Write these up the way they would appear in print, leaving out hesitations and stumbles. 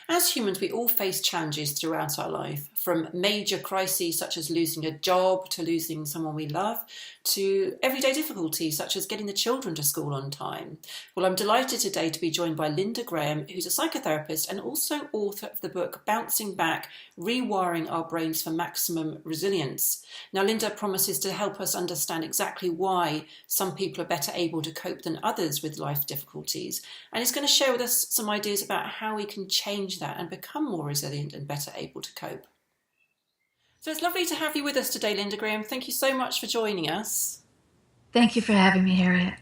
As humans, we all face challenges throughout our life, from major crises such as losing a job to losing someone we love, to everyday difficulties such as getting the children to school on time. Well, I'm delighted today to be joined by Linda Graham, who's a psychotherapist and also author of the book Bouncing Back, Rewiring Our Brains for Maximum Resilience. Now, Linda promises to help us understand exactly why some people are better able to cope than others with life difficulties, and is going to share with us some ideas about how we can change that and become more resilient and better able to cope. So it's lovely to have you with us today, Linda Graham. Thank you so much for joining us. Thank you for having me, Harriet.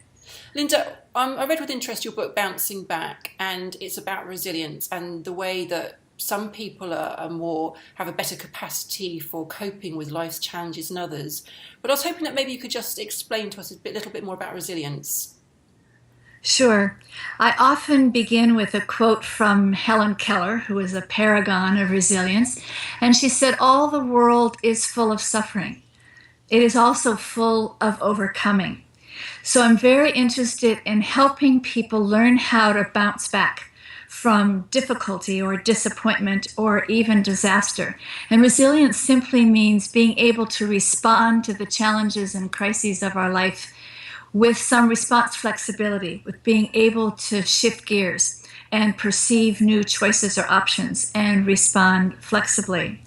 Linda, I read with interest your book Bouncing Back, and it's about resilience and the way that some people have a better capacity for coping with life's challenges than others. But I was hoping that maybe you could just explain to us a little bit more about resilience. Sure. I often begin with a quote from Helen Keller, who is a paragon of resilience, and she said, "All the world is full of suffering. It is also full of overcoming." So I'm very interested in helping people learn how to bounce back from difficulty or disappointment or even disaster. And resilience simply means being able to respond to the challenges and crises of our life with some response flexibility, with being able to shift gears and perceive new choices or options and respond flexibly.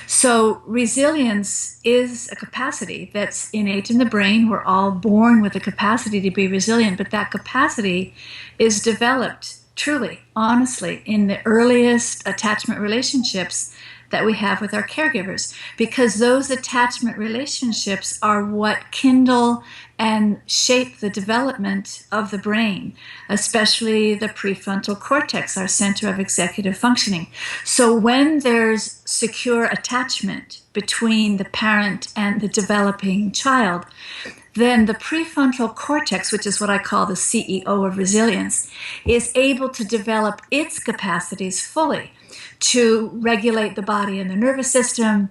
So resilience is a capacity that's innate in the brain. We're all born with a capacity to be resilient, but that capacity is developed truly, honestly, in the earliest attachment relationships that we have with our caregivers, because those attachment relationships are what kindle and shape the development of the brain, especially the prefrontal cortex, our center of executive functioning. So when there's secure attachment between the parent and the developing child, then the prefrontal cortex, which is what I call the CEO of resilience, is able to develop its capacities fully to regulate the body and the nervous system,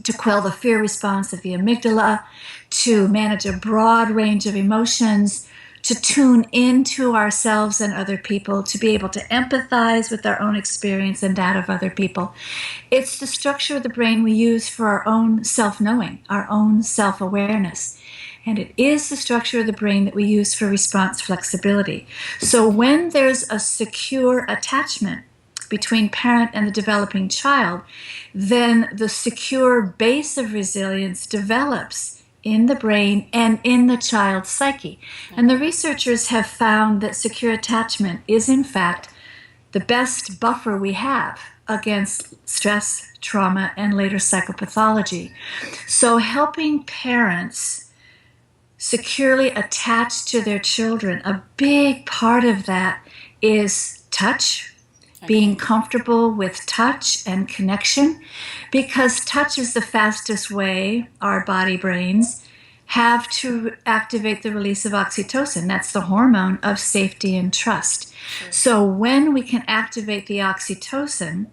to quell the fear response of the amygdala, to manage a broad range of emotions, to tune into ourselves and other people, to be able to empathize with our own experience and that of other people. It's the structure of the brain we use for our own self-knowing, our own self-awareness. And it is the structure of the brain that we use for response flexibility. So when there's a secure attachment between parent and the developing child, then the secure base of resilience develops in the brain and in the child's psyche. And the researchers have found that secure attachment is, in fact, the best buffer we have against stress, trauma, and later psychopathology. So helping parents securely attach to their children, a big part of that is touch. Being comfortable with touch and connection, because touch is the fastest way our body brains have to activate the release of oxytocin. That's the hormone of safety and trust. Sure. So when we can activate the oxytocin,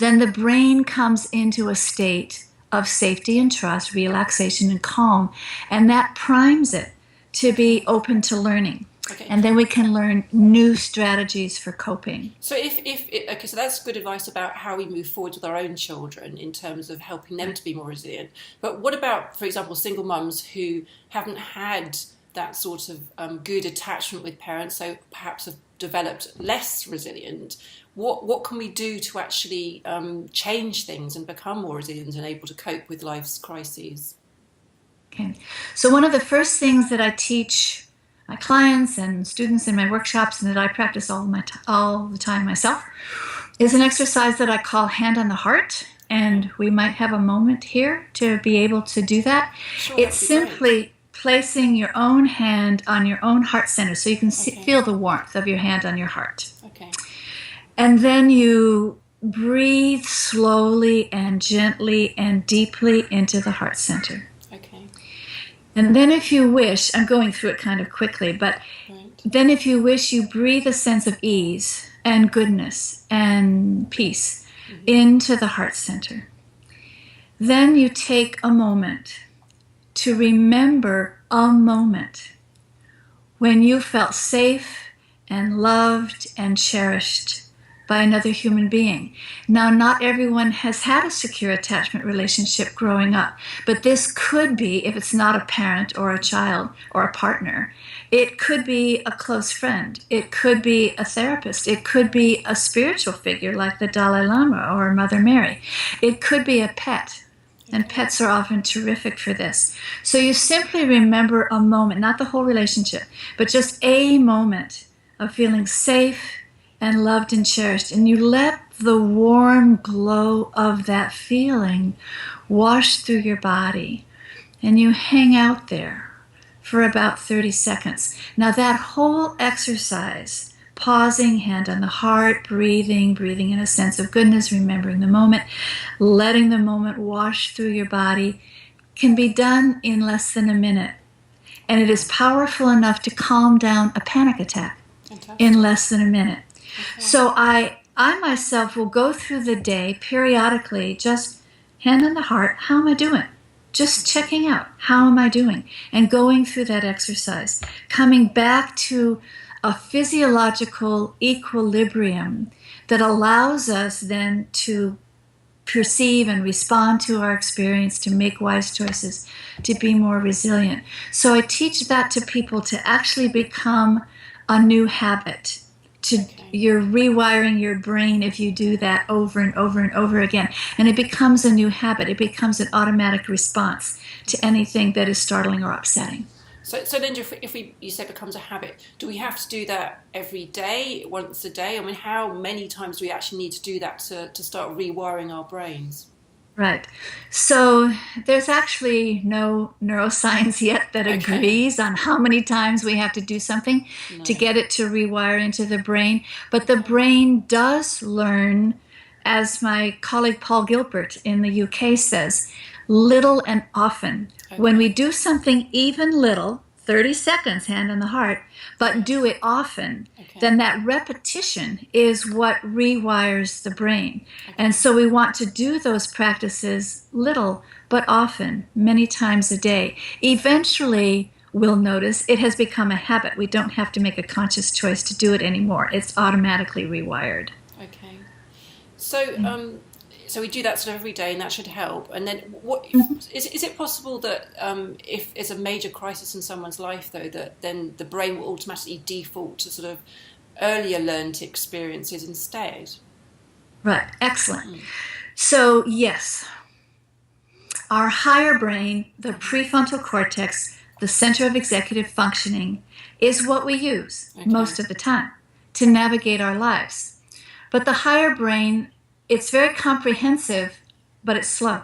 then the brain comes into a state of safety and trust, relaxation and calm, and that primes it to be open to learning. Okay. And then we can learn new strategies for coping. So so that's good advice about how we move forward with our own children in terms of helping them to be more resilient. But what about, for example, single mums who haven't had that sort of good attachment with parents, so perhaps have developed less resilient? What can we do to actually change things and become more resilient and able to cope with life's crises? Okay. So one of the first things that I teach my clients and students in my workshops, and that I practice all the time myself, is an exercise that I call hand on the heart. And we might have a moment here to be able to do that. Sure, it's simply placing your own hand on your own heart center, so you can feel the warmth of your hand on your heart. Okay. And then you breathe slowly and gently and deeply into the heart center. And then if you wish, I'm going through it kind of quickly, but then if you wish, you breathe a sense of ease and goodness and peace into the heart center. Then you take a moment to remember a moment when you felt safe and loved and cherished by another human being. Now, not everyone has had a secure attachment relationship growing up, but this could be, if it's not a parent or a child or a partner, it could be a close friend. It could be a therapist. It could be a spiritual figure like the Dalai Lama or Mother Mary. It could be a pet. And pets are often terrific for this. So you simply remember a moment, not the whole relationship, but just a moment of feeling safe and loved and cherished. And you let the warm glow of that feeling wash through your body. And you hang out there for about 30 seconds. Now that whole exercise, pausing, hand on the heart, breathing in a sense of goodness, remembering the moment, letting the moment wash through your body, can be done in less than a minute. And it is powerful enough to calm down a panic attack in less than a minute. Okay. So I myself will go through the day periodically, just hand on the heart, how am I doing? Just checking out, how am I doing? And going through that exercise, coming back to a physiological equilibrium that allows us then to perceive and respond to our experience, to make wise choices, to be more resilient. So I teach that to people to actually become a new habit. You're rewiring your brain if you do that over and over and over again. And it becomes a new habit. It becomes an automatic response to anything that is startling or upsetting. So Linda, if you say becomes a habit, do we have to do that every day, once a day? I mean, how many times do we actually need to do that to start rewiring our brains? Right. So there's actually no neuroscience yet that agrees on how many times we have to do something to get it to rewire into the brain. But the brain does learn, as my colleague Paul Gilbert in the UK says, little and often. Okay. When we do something even little, 30 seconds, hand on the heart, but do it often, then that repetition is what rewires the brain. And so we want to do those practices little, but often, many times a day. Eventually, we'll notice it has become a habit. We don't have to make a conscious choice to do it anymore. It's automatically rewired. Okay. So, so we do that sort of every day, and that should help. And then, is it possible that if it's a major crisis in someone's life, though, that then the brain will automatically default to sort of earlier learned experiences instead? Right. Excellent. So yes, our higher brain, the prefrontal cortex, the center of executive functioning, is what we use most of the time to navigate our lives. But the higher brain, it's very comprehensive, but it's slow.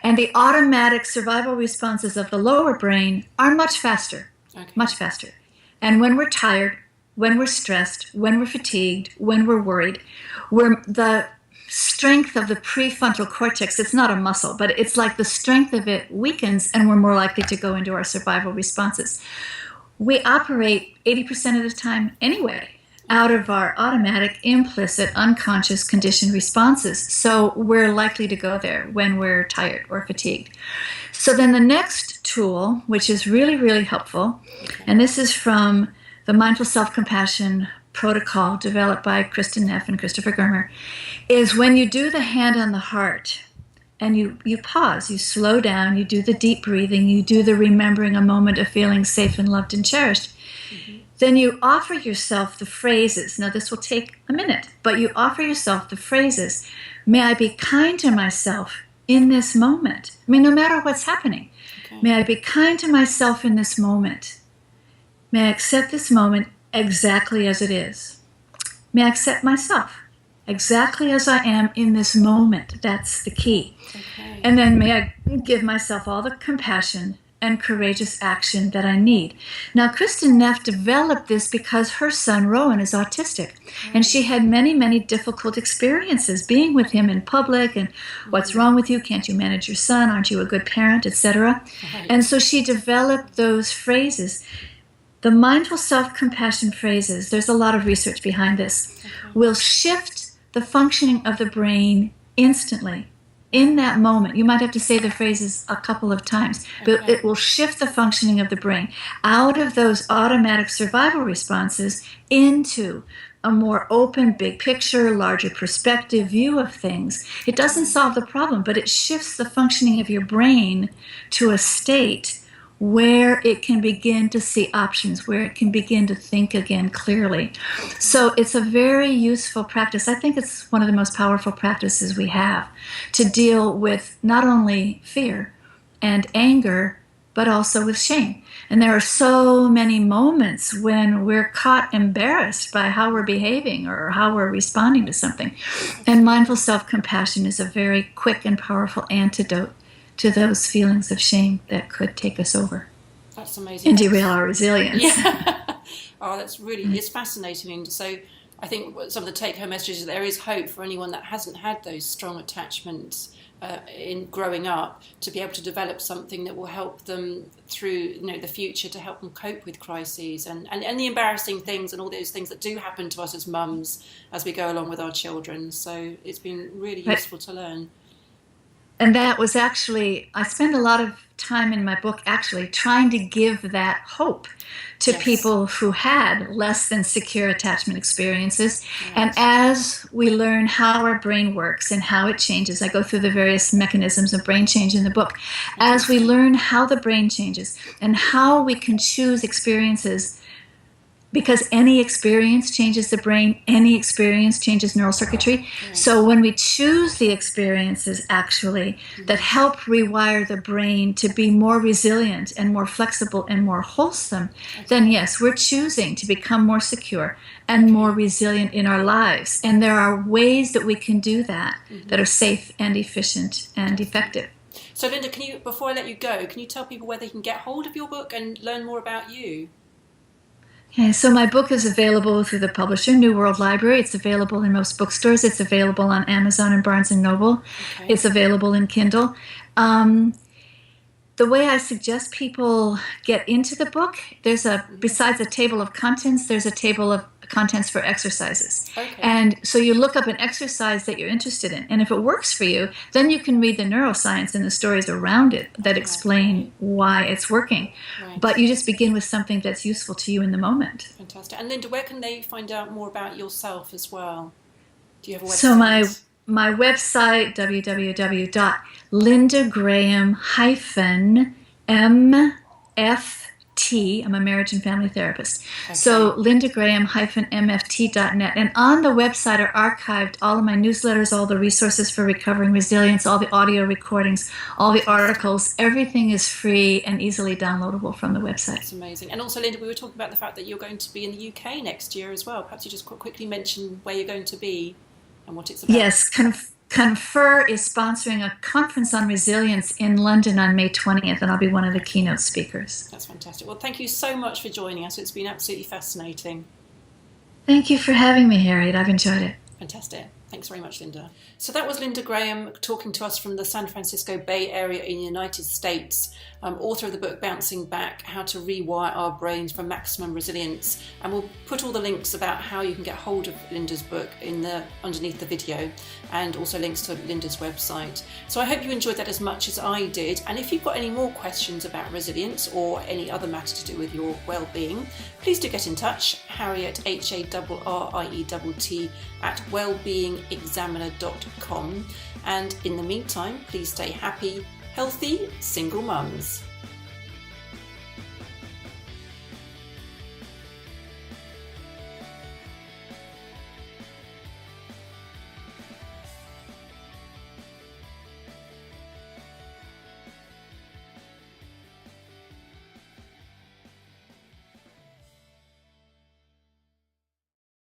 And the automatic survival responses of the lower brain are much faster, much faster. And when we're tired, when we're stressed, when we're fatigued, when we're worried, the strength of the prefrontal cortex, it's not a muscle, but it's like the strength of it weakens, and we're more likely to go into our survival responses. We operate 80% of the time anyway out of our automatic, implicit, unconscious conditioned responses. So we're likely to go there when we're tired or fatigued. So then the next tool, which is really, really helpful, and this is from the Mindful Self-Compassion protocol developed by Kristen Neff and Christopher Germer, is when you do the hand on the heart and you pause, you slow down, you do the deep breathing, you do the remembering a moment of feeling safe and loved and cherished. Then you offer yourself the phrases. Now, this will take a minute, but you offer yourself the phrases. May I be kind to myself in this moment. I mean, no matter what's happening. May I be kind to myself in this moment. May I accept this moment exactly as it is. May I accept myself exactly as I am in this moment. That's the key. And then may I give myself all the compassion and courageous action that I need. Now, Kristen Neff developed this because her son, Rowan, is autistic. And she had many, many difficult experiences being with him in public, and what's wrong with you? Can't you manage your son? Aren't you a good parent? Etc. And so she developed those phrases. The mindful self-compassion phrases, there's a lot of research behind this, will shift the functioning of the brain instantly. In that moment, you might have to say the phrases a couple of times, but it will shift the functioning of the brain out of those automatic survival responses into a more open, big picture, larger perspective view of things. It doesn't solve the problem, but it shifts the functioning of your brain to a state where it can begin to see options, where it can begin to think again clearly. So it's a very useful practice. I think it's one of the most powerful practices we have to deal with not only fear and anger, but also with shame. And there are so many moments when we're caught embarrassed by how we're behaving or how we're responding to something. And mindful self-compassion is a very quick and powerful antidote to those feelings of shame that could take us over. That's amazing. And derail our resilience. Yeah. Oh, that's really, it's fascinating. So I think some of the take-home messages, there is hope for anyone that hasn't had those strong attachments in growing up, to be able to develop something that will help them through the future, to help them cope with crises and the embarrassing things and all those things that do happen to us as mums as we go along with our children. So it's been really useful to learn. And that was actually, I spend a lot of time in my book actually trying to give that hope to people who had less than secure attachment experiences. Yes. And as we learn how our brain works and how it changes, I go through the various mechanisms of brain change in the book. As we learn how the brain changes and how we can choose experiences, because any experience changes the brain, any experience changes neural circuitry. So when we choose the experiences actually that help rewire the brain to be more resilient and more flexible and more wholesome, then yes, we're choosing to become more secure and more resilient in our lives. And there are ways that we can do that that are safe and efficient and effective. So Linda, can you, before I let you go, can you tell people where they can get hold of your book and learn more about you? Okay, so my book is available through the publisher, New World Library. It's available in most bookstores. It's available on Amazon and Barnes & Noble. Okay. It's available in Kindle. The way I suggest people get into the book, there's besides a table of contents, there's a table of contents for exercises. Okay. And so you look up an exercise that you're interested in. And if it works for you, then you can read the neuroscience and the stories around it that explain why it's working. Right. But you just begin with something that's useful to you in the moment. Fantastic. And Linda, where can they find out more about yourself as well? Do you have a website? So my website, www.lindagraham-mft. I'm a marriage and family therapist. Okay. So lindagraham-mft.net. And on the website are archived all of my newsletters, all the resources for recovering resilience, all the audio recordings, all the articles. Everything is free and easily downloadable from the website. That's amazing. And also, Linda, we were talking about the fact that you're going to be in the UK next year as well. Perhaps you just quickly mention where you're going to be and what it's about. Yes, Confer is sponsoring a conference on resilience in London on May 20th, and I'll be one of the keynote speakers. That's fantastic. Well, thank you so much for joining us. It's been absolutely fascinating. Thank you for having me, Harriet. I've enjoyed it. Fantastic. Thanks very much, Linda. So that was Linda Graham talking to us from the San Francisco Bay Area in the United States, author of the book Bouncing Back, How to Rewire Our Brains for Maximum Resilience. And we'll put all the links about how you can get hold of Linda's book underneath the video, and also links to Linda's website. So I hope you enjoyed that as much as I did. And if you've got any more questions about resilience or any other matter to do with your well-being, please do get in touch. Harriet, HARRIETT, at wellbeingexaminer.com. And in the meantime, please stay happy, healthy single mums.